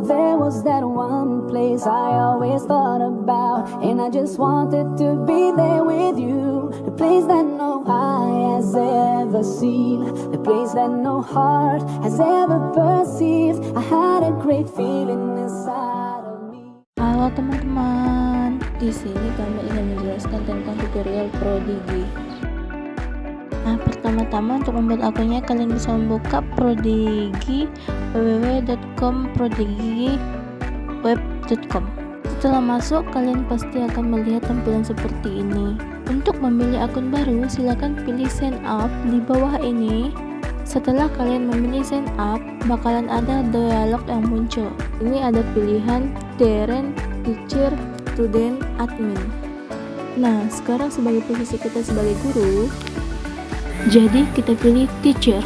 there was that one place I always thought about, and I just wanted to be there with you. The place that no eye has ever seen, the place that no heart has ever perceived. I had a great feeling inside of me. Halo teman-teman, di sini kami ingin menjelaskan tentang tutorial Prodigy. Nah, pertama-tama untuk membuat akunnya kalian bisa membuka Prodigy www.prodigyweb.com. Setelah masuk, kalian pasti akan melihat tampilan seperti ini. Untuk memilih akun baru, silakan pilih sign up di bawah ini. Setelah kalian memilih sign up, bakalan ada dialog yang muncul. Ini ada pilihan Darren, Teacher, Student, Admin. Nah, sekarang sebagai posisi kita sebagai guru, jadi kita pilih Teacher.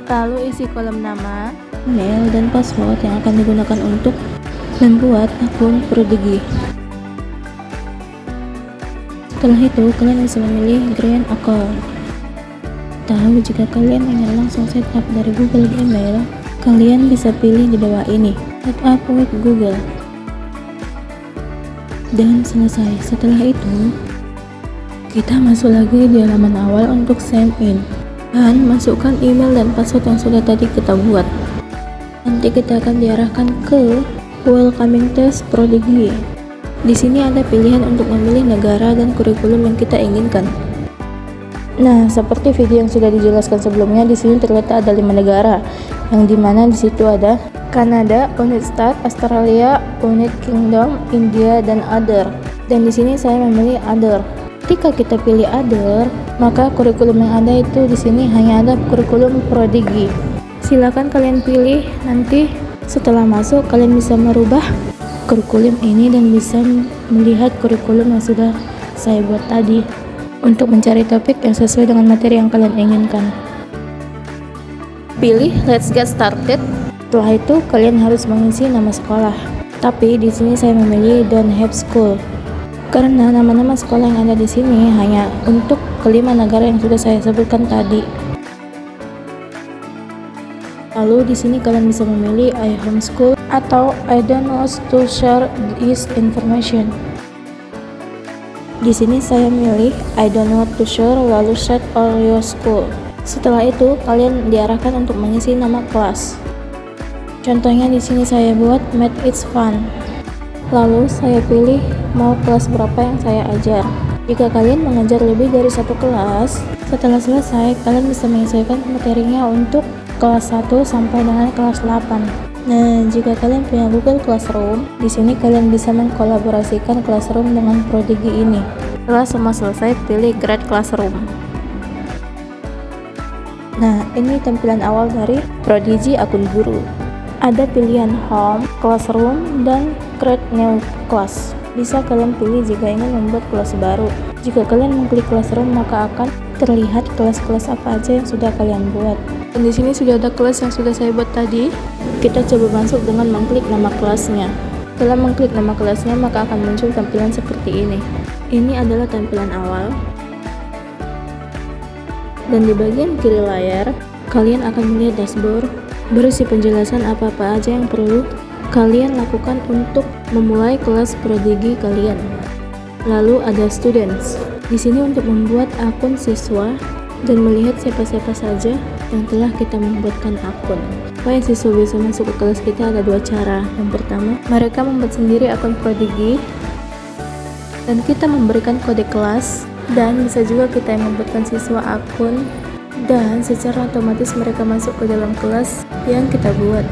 Lalu isi kolom nama, email, dan password yang akan digunakan untuk membuat akun Prodigy. Setelah itu, kalian bisa memilih Green Account. Tahu jika kalian ingin langsung setup dari Google Gmail, kalian bisa pilih di bawah ini, Setup with Google. Dan selesai. Setelah itu, kita masuk lagi di halaman awal untuk sign in dan masukkan email dan password yang sudah tadi kita buat. Nanti kita akan diarahkan ke Welcoming Test Prodigy. Di sini ada pilihan untuk memilih negara dan kurikulum yang kita inginkan. Nah, seperti video yang sudah dijelaskan sebelumnya, di sini terletak ada 5 negara, yang dimana di situ ada Kanada, United States, Australia, United Kingdom, India, dan Other. Dan di sini saya memilih Other. Ketika kita pilih Other, maka kurikulum yang ada itu di sini hanya ada kurikulum Prodigy. Silakan kalian pilih. Nanti setelah masuk, kalian bisa merubah kurikulum ini dan bisa melihat kurikulum yang sudah saya buat tadi untuk mencari topik yang sesuai dengan materi yang kalian inginkan. Pilih Let's Get Started. Setelah itu kalian harus mengisi nama sekolah. Tapi di sini saya memilih Don't Have School karena nama-nama sekolah yang ada di sini hanya untuk kelima negara yang sudah saya sebutkan tadi. Lalu di sini kalian bisa memilih I homeschool atau I don't want to share this information. Di sini saya milih I don't want to share, lalu set all your school. Setelah itu kalian diarahkan untuk mengisi nama kelas. Contohnya di sini saya buat Math It's Fun. Lalu saya pilih mau kelas berapa yang saya ajar. Jika kalian mengajar lebih dari satu kelas, setelah selesai kalian bisa menyesuaikan materinya untuk kelas 1 sampai dengan kelas 8. Nah, jika kalian punya Google Classroom, di sini kalian bisa mengkolaborasikan Classroom dengan Prodigy ini. Setelah semua selesai, pilih Create Classroom. Nah, ini tampilan awal dari Prodigy akun guru. Ada pilihan Home, Classroom, dan Create New Class. Bisa kalian pilih jika ingin membuat kelas baru. Jika kalian mengklik Classroom, maka akan terlihat kelas-kelas apa aja yang sudah kalian buat. Dan di sini sudah ada kelas yang sudah saya buat tadi. Kita coba masuk dengan mengklik nama kelasnya. Setelah mengklik nama kelasnya, maka akan muncul tampilan seperti ini. Ini adalah tampilan awal. Dan di bagian kiri layar, kalian akan melihat dashboard berisi penjelasan apa-apa aja yang perlu kalian lakukan untuk memulai kelas Prodigy kalian. Lalu ada students. Di sini untuk membuat akun siswa dan melihat siapa-siapa saja yang telah kita membuatkan akun. Supaya siswa bisa masuk ke kelas kita ada 2 cara. Yang pertama, mereka membuat sendiri akun Prodigy dan kita memberikan kode kelas, dan bisa juga kita yang membuatkan siswa akun dan secara otomatis mereka masuk ke dalam kelas yang kita buat.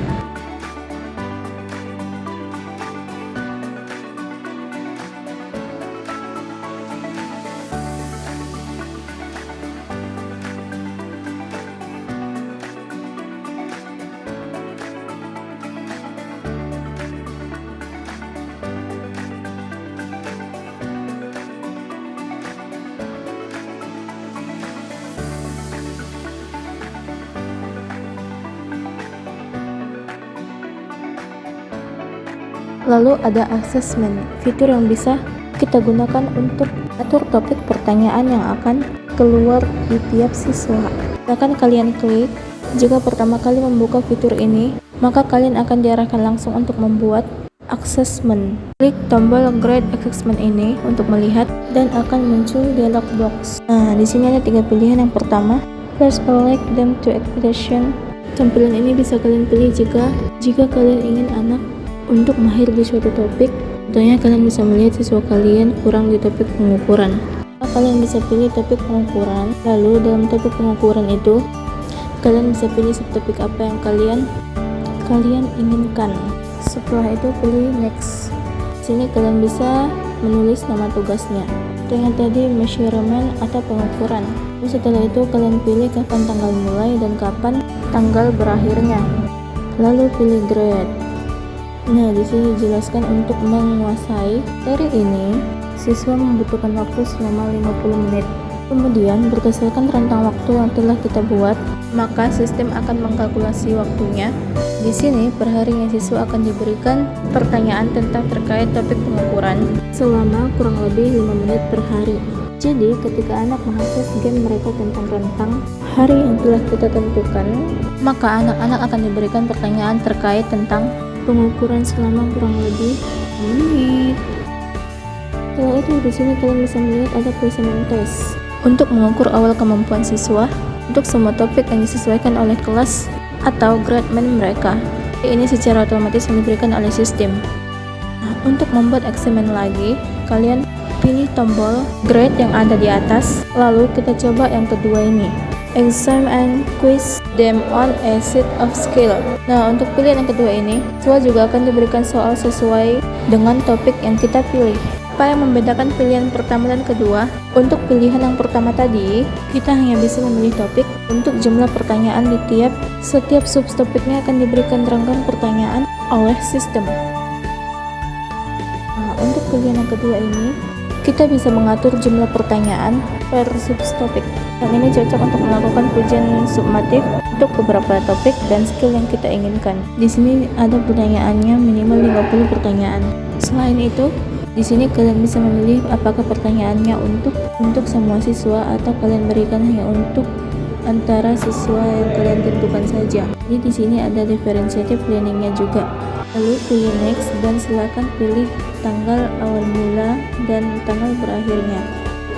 Lalu ada assessment, fitur yang bisa kita gunakan untuk atur topik pertanyaan yang akan keluar di tiap siswa. Silakan kalian klik. Jika pertama kali membuka fitur ini, maka kalian akan diarahkan langsung untuk membuat assessment. Klik tombol grade assessment ini untuk melihat dan akan muncul dialog box. Nah, di sini ada 3 pilihan. Yang pertama, first select them to expectation. Tampilan ini bisa kalian pilih jika kalian ingin anak untuk mahir di suatu topik. Contohnya kalian bisa melihat siswa kalian kurang di topik pengukuran. Kalian bisa pilih topik pengukuran. Lalu dalam topik pengukuran itu kalian bisa pilih subtopik apa yang kalian inginkan. Setelah itu pilih next. Sini kalian bisa menulis nama tugasnya. Yang tadi measurement atau pengukuran. Lalu setelah itu kalian pilih kapan tanggal mulai dan kapan tanggal berakhirnya. Lalu pilih grade. Nah, di sini dijelaskan untuk menguasai materi ini, siswa membutuhkan waktu selama 50 menit. Kemudian, berdasarkan rentang waktu yang telah kita buat, maka sistem akan mengkalkulasi waktunya. Di sini, per harinya siswa akan diberikan pertanyaan tentang terkait topik pengukuran selama kurang lebih 5 menit per hari. Jadi, ketika anak mengakses game mereka tentang rentang hari yang telah kita tentukan, maka anak-anak akan diberikan pertanyaan terkait tentang pengukuran selama kurang lebih 5 menit. Setelah itu, di sini kalian bisa melihat ada placement test untuk mengukur awal kemampuan siswa untuk semua topik yang disesuaikan oleh kelas atau grade mereka. Ini secara otomatis yang diberikan oleh sistem. Nah, untuk membuat eksamen lagi, kalian pilih tombol grade yang ada di atas. Lalu kita coba yang kedua ini, exam and quiz them on a set of skill. Nah, untuk pilihan yang kedua ini, siswa juga akan diberikan soal sesuai dengan topik yang kita pilih. Apa yang membedakan pilihan pertama dan kedua? Untuk pilihan yang pertama tadi, kita hanya bisa memilih topik. Untuk jumlah pertanyaan di setiap subtopiknya akan diberikan rangkaian pertanyaan oleh sistem. Nah, untuk pilihan yang kedua ini, kita bisa mengatur jumlah pertanyaan per subtopik. Yang ini cocok untuk melakukan ujian summatif untuk beberapa topik dan skill yang kita inginkan. Di sini ada pertanyaannya minimal 50 pertanyaan. Selain itu, di sini kalian bisa memilih apakah pertanyaannya untuk semua siswa atau kalian berikan hanya untuk antara siswa yang kalian tentukan saja. Jadi di sini ada differentiative learningnya juga. Lalu pilih next dan silakan pilih tanggal awal mula dan tanggal berakhirnya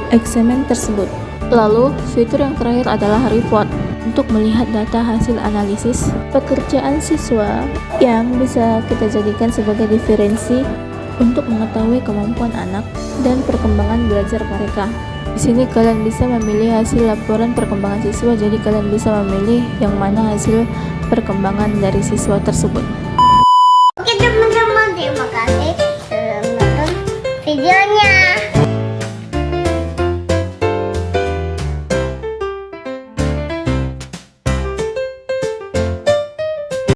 eksamen tersebut. Lalu fitur yang terakhir adalah report untuk melihat data hasil analisis pekerjaan siswa yang bisa kita jadikan sebagai referensi untuk mengetahui kemampuan anak dan perkembangan belajar mereka. Di sini kalian bisa memilih hasil laporan perkembangan siswa, jadi kalian bisa memilih yang mana hasil perkembangan dari siswa tersebut.